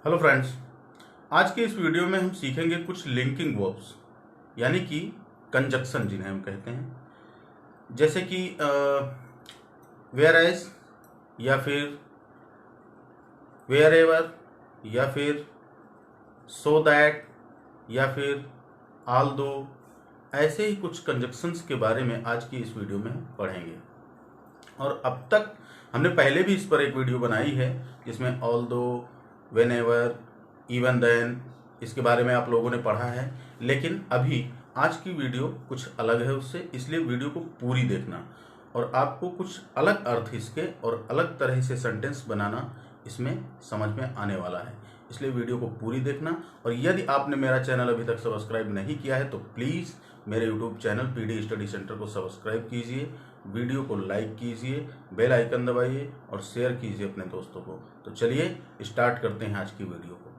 Hello friends, आज के इस वीडियो में हम सीखेंगे कुछ लिंकिंग वर्ब्स यानी कि कंजक्शन जिन्हें हम कहते हैं, जैसे कि वेयर एज या फिर वेयर एवर या फिर सो दैट या फिर ऑल दो। ऐसे ही कुछ कंजक्शंस के बारे में आज की इस वीडियो में हम पढ़ेंगे। और अब तक हमने पहले भी इस पर एक वीडियो बनाई है जिसमें ऑल दो, वेन एवर, इवन देन, इसके बारे में आप लोगों ने पढ़ा है। लेकिन अभी आज की वीडियो कुछ अलग है उससे, इसलिए वीडियो को पूरी देखना और आपको कुछ अलग अर्थ इसके और अलग तरह से सेंटेंस बनाना इसमें समझ में आने वाला है। इसलिए वीडियो को पूरी देखना। और यदि आपने मेरा चैनल अभी तक सब्सक्राइब नहीं किया है तो प्लीज़ मेरे YouTube channel PD study centre को सब्सक्राइब कीजिए, वीडियो को लाइक कीजिए, बेल आइकन दबाइए और शेयर कीजिए अपने दोस्तों को। तो चलिए स्टार्ट करते हैं आज की वीडियो को।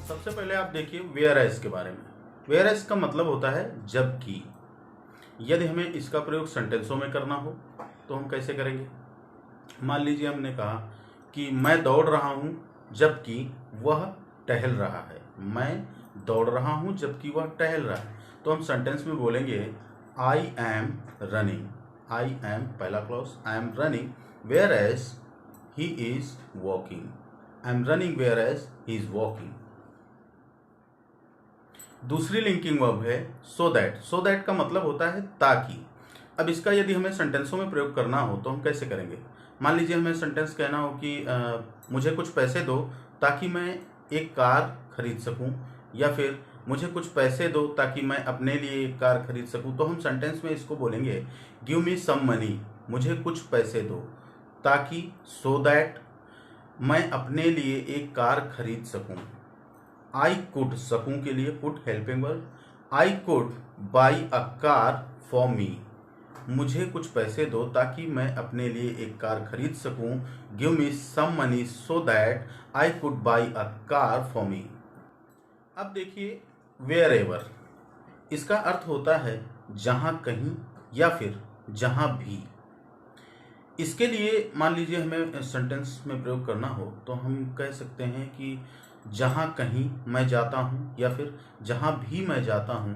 सबसे पहले आप देखिए वेयर एज के बारे में। वेयर एज का मतलब होता है जबकि। यदि हमें इसका प्रयोग सेंटेंसों में करना हो तो हम कैसे करेंगे? मान लीजिए हमने कहा कि मैं दौड़ रहा हूं जबकि वह टहल रहा है। मैं दौड़ रहा हूं जबकि वह टहल रहा है। तो हम सेंटेंस में बोलेंगे I am running. I am पहला clause, I am running whereas he is walking. I am running whereas he is walking. दूसरी लिंकिंग वर्ब है सो दैट। सो दैट का मतलब होता है ताकि। अब इसका यदि हमें सेंटेंसों में प्रयोग करना हो तो हम कैसे करेंगे? मान लीजिए हमें सेंटेंस कहना हो कि मुझे कुछ पैसे दो ताकि मैं एक कार खरीद सकूं, या फिर मुझे कुछ पैसे दो ताकि मैं अपने लिए एक कार खरीद सकूं। तो हम सेंटेंस में इसको बोलेंगे गिव मी सम मनी। मुझे कुछ पैसे दो ताकि सो दैट मैं अपने लिए एक कार खरीद सकूं। आई कुड, सकूं के लिए could helping verb. I could buy a car for मी। मुझे कुछ पैसे दो ताकि मैं अपने लिए एक कार खरीद सकूं। Give me some money so that I could buy a car for me. अब देखिए वेयर एवर, इसका अर्थ होता है जहां कहीं या फिर जहां भी। इसके लिए मान लीजिए हमें सेंटेंस में प्रयोग करना हो तो हम कह सकते हैं कि जहां कहीं मैं जाता हूं या फिर जहां भी मैं जाता हूं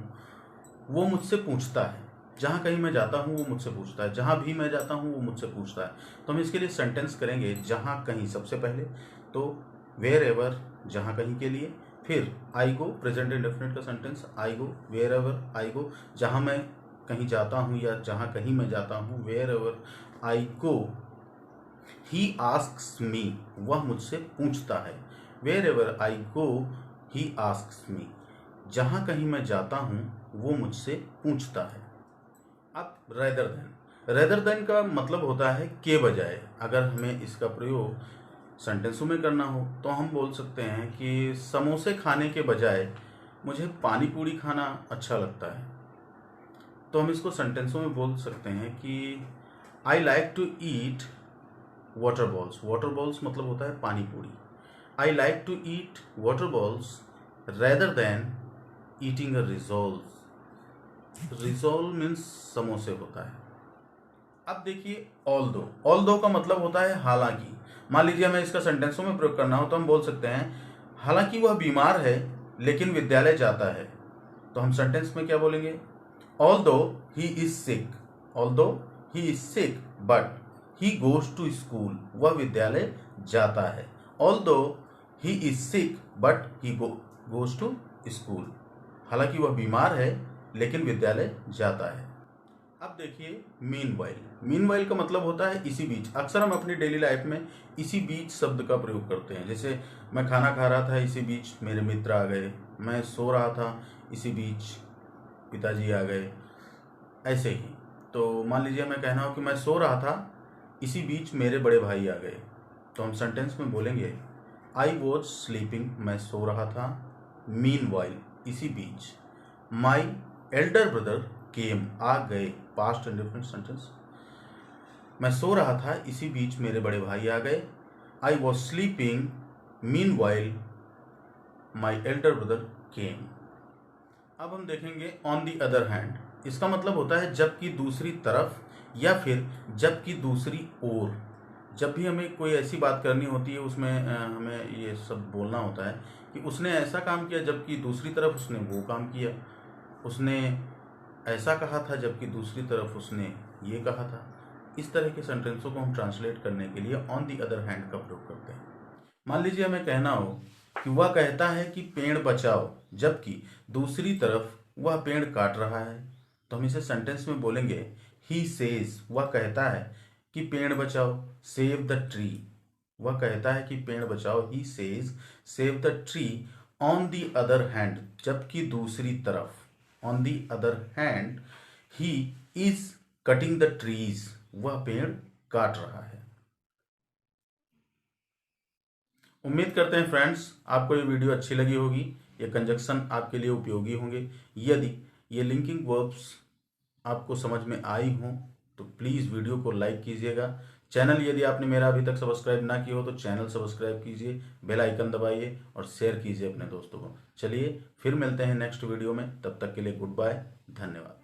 वो मुझसे पूछता है। जहां कहीं मैं जाता हूं वो मुझसे पूछता है, जहां भी मैं जाता हूं वो मुझसे पूछता है। तो हम इसके लिए सेंटेंस करेंगे जहां कहीं सबसे पहले, तो वेयर एवर जहां कहीं के लिए, फिर आई गो प्रेजेंट इंडेफिनिट का sentence, I go wherever I go जहां मैं कहीं जाता हूं या जहां कहीं मैं जाता हूं, wherever I go. He asks me, वह मुझसे पूछता है। Wherever I go he asks me, जहां कहीं मैं जाता हूं वो मुझसे पूछता है। अब रेदर देन। रेदर देन का मतलब होता है के बजाय। अगर हमें इसका प्रयोग सेंटेंसों में करना हो तो हम बोल सकते हैं कि समोसे खाने के बजाय मुझे पानी पूरी खाना अच्छा लगता है। तो हम इसको सेंटेंसों में बोल सकते हैं कि I like to eat water balls. Water balls मतलब होता है पानी पूरी। I like to eat water balls rather than eating a resolve. Resolve means समोसे होता है। अब देखिए ऑल दो। ऑल दो का मतलब होता है हालांकि। मान लीजिए हमें इसका सेंटेंसों में प्रयोग करना हो तो हम बोल सकते हैं हालांकि वह बीमार है लेकिन विद्यालय जाता है। तो हम सेंटेंस में क्या बोलेंगे? ऑल दो he is sick. Although he is sick but he goes to school. वह विद्यालय जाता है। Although he is sick but he goes to school. हालांकि वह बीमार है लेकिन विद्यालय जाता है। अब देखिए मीनवाइल। मीनवाइल का मतलब होता है इसी बीच। अक्सर हम अपनी डेली लाइफ में इसी बीच शब्द का प्रयोग करते हैं। जैसे मैं खाना खा रहा था, इसी बीच मेरे मित्र आ गए। मैं सो रहा था, इसी बीच पिताजी आ गए। ऐसे ही तो मान लीजिए मैं कहना हो कि मैं सो रहा था, इसी बीच मेरे बड़े भाई आ गए। तो हम सेंटेंस में बोलेंगे आई वॉज स्लीपिंग, मैं सो रहा था, मीनवाइल इसी बीच, माई एल्डर ब्रदर केम, आ गए, पास्ट इंडेफिनिट सेंटेंस। मैं सो रहा था, इसी बीच मेरे बड़े भाई आ गए। I was sleeping meanwhile my elder brother केम। अब हम देखेंगे ऑन दी अदर हैंड। इसका मतलब होता है जबकि दूसरी तरफ या फिर जबकि दूसरी ओर। जब भी हमें कोई ऐसी बात करनी होती है उसमें हमें ये सब बोलना होता है कि उसने ऐसा काम किया जबकि दूसरी तरफ उसने वो काम किया। उसने ऐसा कहा था जबकि दूसरी तरफ उसने ये कहा था। इस तरह के सेंटेंसों को हम ट्रांसलेट करने के लिए ऑन दी अदर हैंड का प्रयोग करते हैं। मान लीजिए हमें कहना हो कि वह कहता है कि पेड़ बचाओ जबकि दूसरी तरफ वह पेड़ काट रहा है, तो हम इसे सेंटेंस में बोलेंगे ही सेज, वह कहता है कि पेड़ बचाओ, सेव द ट्री। वह कहता है कि पेड़ बचाओ, he says save the tree on the other hand, जबकि दूसरी तरफ। On the other hand he is cutting the trees, वह पेड़ काट रहा है। उम्मीद करते हैं फ्रेंड्स आपको ये वीडियो अच्छी लगी होगी। ये कंजक्शन आपके लिए उपयोगी होंगे। यदि ये लिंकिंग वर्ब्स आपको समझ में आई हों तो प्लीज़ वीडियो को लाइक कीजिएगा। चैनल यदि आपने मेरा अभी तक सब्सक्राइब ना किया हो तो चैनल सब्सक्राइब कीजिए, बेल आइकन दबाइए और शेयर कीजिए अपने दोस्तों को। चलिए फिर मिलते हैं नेक्स्ट वीडियो में, तब तक के लिए गुड बाय, धन्यवाद।